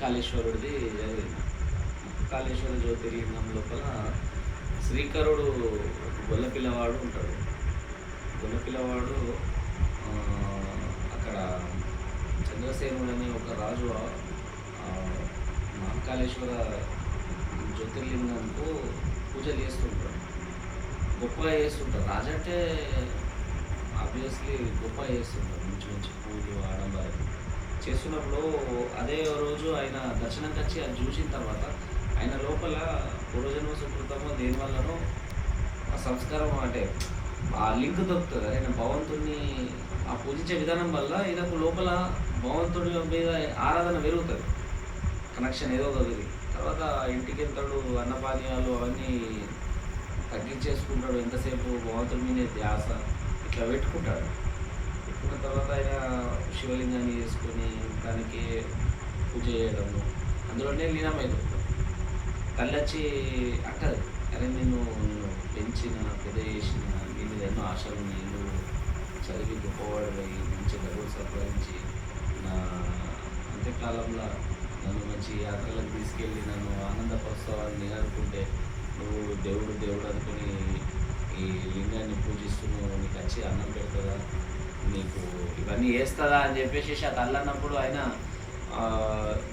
మహాకాళేశ్వరుడిది జరిగింది. మహాకాళేశ్వర జ్యోతిర్లింగం లోపల శ్రీకరుడు గొల్ల పిల్లవాడు ఉంటాడు. గొల్ల పిల్లవాడు అక్కడ చంద్రసేనుడు అనే ఒక రాజు మహాకాళేశ్వర జ్యోతిర్లింగంకు పూజలు చేస్తుంటాడు. గొప్పగా చేస్తుంటారు. రాజు అంటే ఆబ్వియస్లీ గొప్పగా చేస్తుంటారు. మంచి మంచి పూజలు ఆడంబరం చేస్తున్నప్పుడు అదే రోజు ఆయన దర్శనంకి వచ్చి అది చూసిన తర్వాత ఆయన లోపల పూర్వజన్మ సుకృతమో దేనివల్లనో ఆ సంస్కారం అంటే ఆ లింక్ దొరుకుతుంది. ఆయన భగవంతుడిని ఆ పూజించే విధానం వల్ల ఈయనకు లోపల భగవంతుడి మీద ఆరాధన పెరుగుతుంది. కనెక్షన్ ఏదో ఒకటి. తర్వాత ఇంటికి వెళ్తాడు, అన్నపానీయాలు అవన్నీ తగ్గించేసుకుంటాడు. ఎంతసేపు భగవంతుడి మీద ధ్యాస ఇట్లా పెట్టుకుంటాడు. పెట్టుకున్న తర్వాత ఆయన శివలింగాన్ని చేసుకొని దానికి పూజ చేయడము, అందులోనే లీనమైపోతాడు. తల్లి వచ్చి అంటది, అరే నేను పెంచిన పెద్ద చేసిన మీ మీద ఎన్నో ఆశలు ఉన్నాయి, నువ్వు చదివి గొప్పవాడై మంచి డబ్బులు సంపాదించి నా అంత్యకాలంలో నన్ను మంచి యాత్రలకు తీసుకెళ్ళి నన్ను ఆనందపరుస్తావని నేను అనుకుంటే నువ్వు దేవుడు దేవుడు అనుకుని ఈ లింగాన్ని పూజిస్తున్నావు, నీకు వచ్చి అన్నం పెడుతుందా, నీకు ఇవన్నీ వేస్తుందా అని చెప్పేసి ఆ తల్లి అన్నప్పుడు ఆయన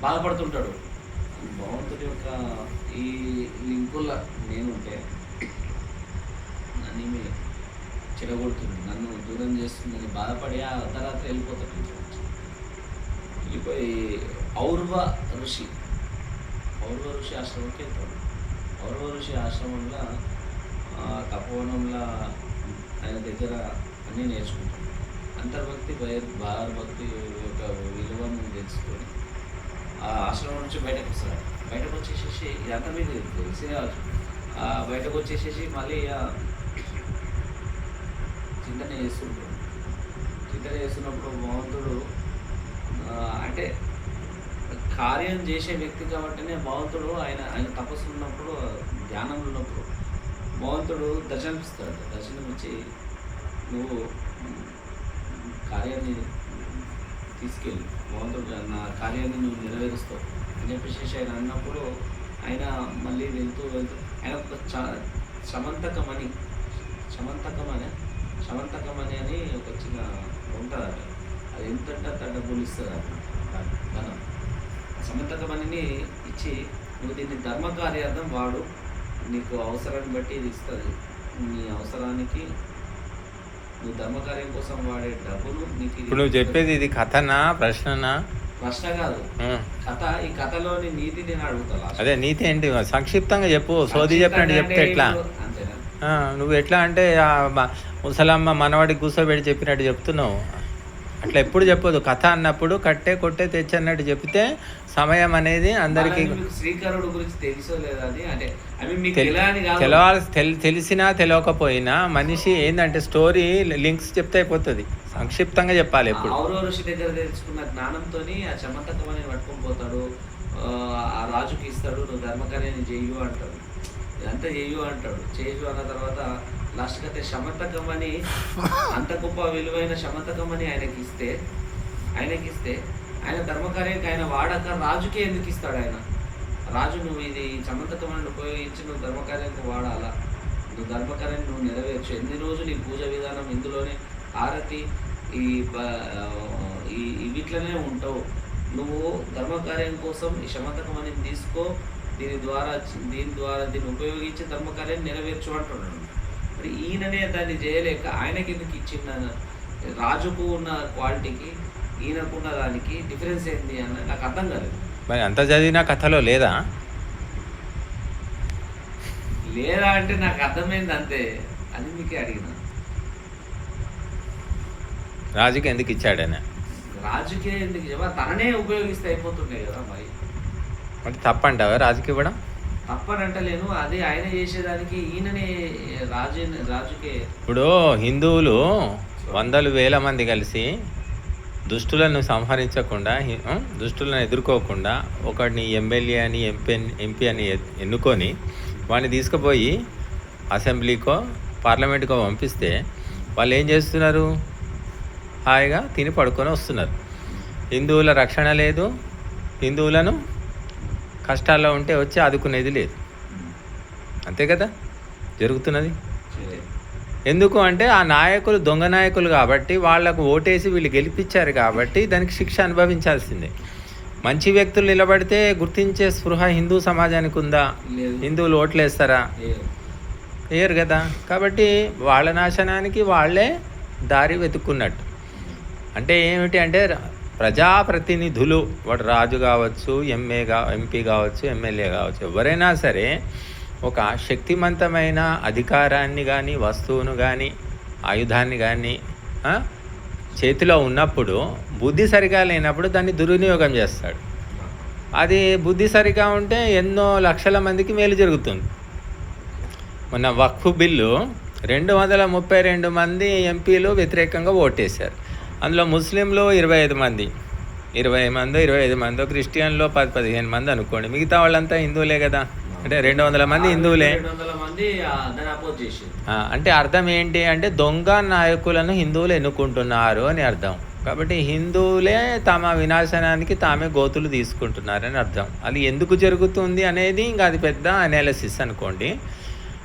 బాధపడుతుంటాడు. భగవంతుడి యొక్క ఈ లింకుల్లో నేనుంటే నన్ను చెడగొడుతుంది, నన్ను దూరం చేస్తుందని బాధపడి ఆ అర్ధరాత్రి వెళ్ళిపోతాడు. ఇంట్లో నుంచి వెళ్ళిపోయి ఔర్వ ఋషి ఆశ్రమంకి వెళ్తాడు. ఔర్వ ఋషి ఆశ్రమంలో తపోవనంలో ఆయన దగ్గర అన్నీ నేర్చుకుంటాడు. అంతర్భక్తి బహిర్భక్తి యొక్క విలువను తెలుసుకొని ఆ ఆశ్రమం నుంచి బయటకు వస్తాడు. బయటకు వచ్చేసేసి ఇదంతా మీకు తెలిసినే కావచ్చు. బయటకు వచ్చేసేసి మళ్ళీ చింతన చేస్తుంటాడు. చింతన చేస్తున్నప్పుడు భగవంతుడు అంటే కార్యం చేసే వ్యక్తి కాబట్టినే భగవంతుడు ఆయన తపస్సు ఉన్నప్పుడు, ధ్యానం ఉన్నప్పుడు భగవంతుడు దర్శనమిస్తాడు. దర్శనం ఇచ్చి నువ్వు కార్యాన్ని తీసుకెళ్ళి భగవంతుడు నా కార్యాన్ని నువ్వు నెరవేరుస్తావు అని చెప్పేసి ఆయన అన్నప్పుడు ఆయన మళ్ళీ వెళ్తూ ఆయన ఒక శమంతకమని అని ఒక చిన్న ఉంటుంది. అది ఎంతంటే అంత డబ్బులు ఇస్తుంది ధనం. శమంతకమణిని ఇచ్చి నువ్వు దీన్ని ధర్మకార్యార్థం వాడు, నీకు అవసరాన్ని బట్టి ఇది ఇస్తుంది, నీ అవసరానికి నువ్వు ధర్మకార్యం కోసం వాడే డబ్బులు నీకు. ఇప్పుడు నువ్వు చెప్పేది ఇది కథనా ప్రశ్ననా? ప్రశ్న కాదు, కథ. ఈ కథలోని నీతి నేను అడుగుతా. అదే నీతి ఏంటి సంక్షిప్తంగా చెప్పు. సోది చెప్పినట్టు చెప్తే ఎట్లా? నువ్వు ఎట్లా అంటే ముసలమ్మ మనవాడికి కూర్చోబెట్టి చెప్పినట్టు చెప్తున్నావు. అట్లా ఎప్పుడు చెప్పదు. కథ అన్నప్పుడు కట్టే కొట్టే తెచ్చి అన్నట్టు చెప్తే సమయం అనేది అందరికీ శ్రీకరుడు గురించి తెలుసో లేదా అంటే తెలిసినా తెలియకపోయినా మనిషి ఏంటంటే స్టోరీ లింక్స్ చెప్తే అయిపోతుంది. సంక్షిప్తంగా చెప్పాలి. ఎప్పుడు ఔరవ ఋషి దగ్గర తెలుసుకున్న జ్ఞానంతో ఆ చమతకం అని పట్టుకొని పోతాడు. ఆ రాజుకి ఇస్తాడు, నువ్వు ధర్మకార్యాన్ని చెయ్యు అంటాడు, ఇదంతా చెయ్యు అంటాడు. చేయు అన్న తర్వాత లాస్ట్కి అయితే శమంతకం అని అంత గొప్ప విలువైన శమంతకం అని ఆయనకి ఇస్తే ఆయన ధర్మకార్యానికి ఆయన వాడక రాజుకే ఎందుకు ఇస్తాడు? ఆయన రాజు నువ్వు ఇది శమంతకం ఉపయోగించి నువ్వు ధర్మకార్యానికి వాడాలా, నువ్వు ధర్మకార్యాన్ని నువ్వు నెరవేర్చు, ఎన్ని రోజులు ఈ పూజ విధానం ఇందులోనే ఆరతి ఈ వీటిలోనే ఉంటావు, నువ్వు ధర్మకార్యం కోసం ఈ శమంతకం అనేది తీసుకో, దీని ద్వారా దీన్ని ఉపయోగించి ధర్మకార్యాన్ని నెరవేర్చు అంటున్నాడు. మరి ఈయననే దాన్ని చేయలేక ఆయనకి ఎందుకు ఇచ్చిన? రాజుకు ఉన్న క్వాలిటీకి ఈయనకున్న దానికి డిఫరెన్స్ ఏంటి అని నాకు అర్థం కాలేదు. మరి అంత చదివిన కథలో లేదా అంటే నాకు అర్థమైంది అంతే. అది మీకే అడిగిన. రాజుకి ఎందుకు ఇచ్చాడని? రాజుకే ఎందుకు ఇవ్వ, తననే ఉపయోగిస్తే అయిపోతుండే కదా. మరి తప్పంటావా రాజుకి ఇవ్వడం? తప్పనంటలేను, అది ఆయన చేసేదానికి ఈయననే రాజుకే. ఇప్పుడు హిందువులు వందలు వేల మంది కలిసి దుష్టులను సంహరించకుండా, దుష్టులను ఎదుర్కోకుండా ఒకడిని ఎమ్మెల్యే అని ఎంపీ అని ఎన్నుకొని వాడిని తీసుకుపోయి అసెంబ్లీకో పార్లమెంట్కో పంపిస్తే వాళ్ళు ఏం చేస్తున్నారు? హాయిగా తిని పడుకొని వస్తున్నారు. హిందువుల రక్షణ లేదు, హిందువులను కష్టాల్లో ఉంటే వచ్చి ఆదుకునేది లేదు. అంతే కదా జరుగుతున్నది. ఎందుకు అంటే ఆ నాయకులు దొంగ నాయకులు కాబట్టి, వాళ్లకు ఓటేసి వీళ్ళు గెలిపించారు కాబట్టి దానికి శిక్ష అనుభవించాల్సిందే. మంచి వ్యక్తులు నిలబడితే గుర్తించే స్పృహ హిందూ సమాజానికి ఉందా? హిందువులు ఓట్లేస్తారా? వేయరు కదా. కాబట్టి వాళ్ళ నాశనానికి వాళ్ళే దారి వెతుక్కున్నట్టు. అంటే ఏమిటి అంటే ప్రజాప్రతినిధులు, వాడు రాజు కావచ్చు, ఎంపీ కావచ్చు, ఎమ్మెల్యే కావచ్చు, ఎవరైనా సరే ఒక శక్తివంతమైన అధికారాన్ని కానీ, వస్తువును కానీ, ఆయుధాన్ని కానీ చేతిలో ఉన్నప్పుడు బుద్ధి సరిగా లేనప్పుడు దాన్ని దుర్వినియోగం చేస్తాడు. అది బుద్ధి సరిగా ఉంటే ఎన్నో లక్షల మందికి మేలు జరుగుతుంది. మొన్న వక్ఫ్ బిల్లు 232 మంది ఎంపీలు వ్యతిరేకంగా ఓటేశారు. అందులో ముస్లింలు 25 మంది, 25 మంది, క్రిస్టియన్లో 10-15 మంది అనుకోండి. మిగతా వాళ్ళంతా హిందువులే కదా. అంటే 200 మంది హిందువులే. అంటే అర్థం ఏంటి అంటే దొంగ నాయకులను హిందువులు ఎన్నుకుంటున్నారు అని అర్థం. కాబట్టి హిందువులే తమ వినాశనానికి తామే గోతులు తీసుకుంటున్నారని అర్థం. అది ఎందుకు జరుగుతుంది అనేది ఇంకా అది పెద్ద అనాలిసిస్ అనుకోండి.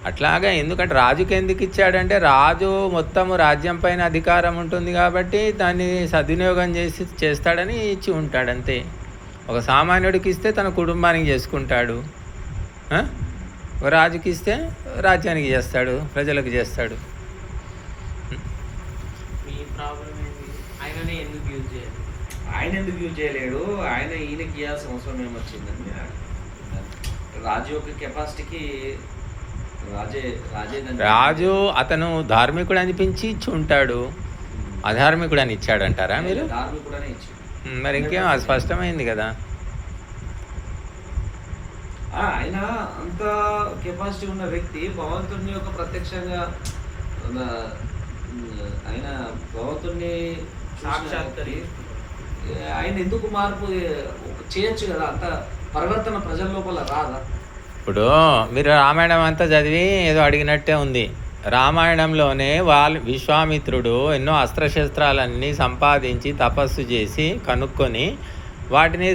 అట్లాగా ఎందుకంటే రాజుకి ఎందుకు ఇచ్చాడంటే రాజు మొత్తము రాజ్యం పైన అధికారం ఉంటుంది కాబట్టి దాన్ని సద్వినియోగం చేస్తాడని ఇచ్చి ఉంటాడు అంతే. ఒక సామాన్యుడికి ఇస్తే తన కుటుంబానికి చేసుకుంటాడు, రాజుకి ఇస్తే రాజ్యానికి చేస్తాడు, ప్రజలకు చేస్తాడు. ఆయన ఎందుకు యూజ్ చేయలేడు? ఈయనకి ఇవ్వాల్సిన అవసరం ఏమొచ్చిందండి? రాజు యొక్క కెపాసిటీకి రాజు అతను ధార్మికుడు అనిపించి ఇచ్చి ఉంటాడు, అధార్మికుడు అని ఇచ్చాడంటారా మీరు? మరి ఇంకేం స్పష్టమైంది కదా. ఆయన అంత కెపాసిటీ ఉన్న వ్యక్తి భగవంతుని యొక్క ప్రత్యక్షంగా ఆయన భగవంతుని ఆయన ఎందుకు మార్పు చేయొచ్చు కదా? అంత పరివర్తన ప్రజల లోపల రాదా? ఇప్పుడు మీరు రామాయణం అంతా చదివి ఏదో అడిగినట్టే ఉంది. రామాయణంలోనే విశ్వామిత్రుడు ఎన్నో అస్త్రశస్త్రాలన్నీ సంపాదించి తపస్సు చేసి కనుక్కొని వాటిని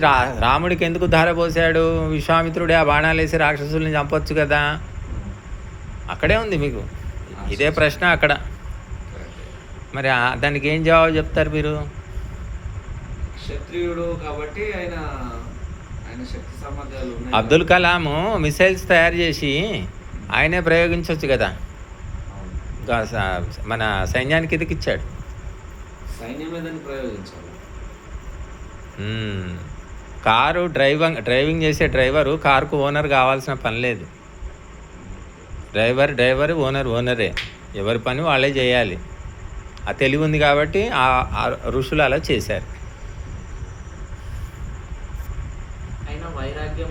రాముడికి ఎందుకు ధారపోసాడు? విశ్వామిత్రుడే ఆ బాణాలు వేసి రాక్షసుల్ని చంపొచ్చు కదా. అక్కడే ఉంది మీకు ఇదే ప్రశ్న అక్కడ. మరి దానికి ఏం జవాబు చెప్తారు మీరు? క్షత్రియుడు కాబట్టి ఆయన శక్తి సామర్థ్యాలు. అబ్దుల్ కలాం మిసైల్స్ తయారు చేసి ఆయనే ప్రయోగించవచ్చు కదా. మన సైన్యానికి ఎదికి ఇచ్చాడు. సైన్యం మీదని ప్రయోగించాలి. కారు డ్రైవింగ్ చేసే డ్రైవరు కారుకు ఓనర్ కావాల్సిన పని లేదు. డ్రైవర్ ఓనరే. ఎవరి పని వాళ్ళే చేయాలి. ఆ తెలివి ఉంది కాబట్టి ఆ ఋషులు అలా చేశారు. అయినా వైరాగ్యంలో